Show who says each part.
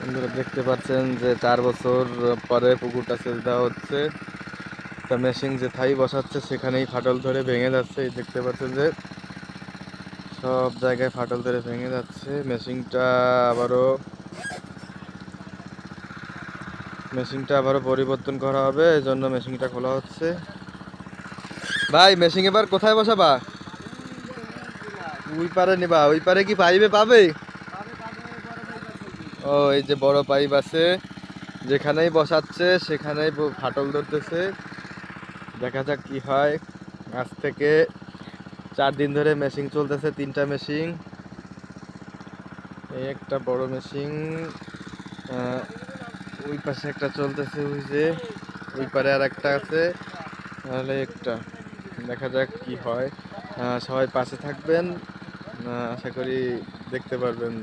Speaker 1: বন্ধুরা দেখতে পাচ্ছেন যে 4 বছর পরে পুকুরটা সেচ দেওয়া হচ্ছে। তা মেশিন যে থাই বসাচ্ছে সেখানেই ফাটল ধরে ভেঙে যাচ্ছে। এই দেখতে পাচ্ছেন যে সব জায়গায় ফাটল ধরে ভেঙে যাচ্ছে। মেশিনটা আবারও পরিবর্তন করা হবে, এই জন্য মেশিনটা খোলা হচ্ছে। ভাই মেশিন এবার কোথায় বসাবা? ওই পারে নিবা? ওই পারে কি পাইবে পাবে? ও, এই যে বড় পাইপ আছে, যেখানেই বসাচ্ছে সেখানেই ফাটল ধরতেছে। দেখা যাক কি হয়। আজ থেকে 4 দিন ধরে মেশিন চলতেছে, 3টা মেশিন। এই একটা বড় মেশিন, ওই পাশে একটা চলতেছে, ওই যে ওই পারে আর একটা আছে, তাহলে একটা। দেখা যাক কি হয়। সবাই পাশে থাকবেন, আশা করি দেখতে পারবেন।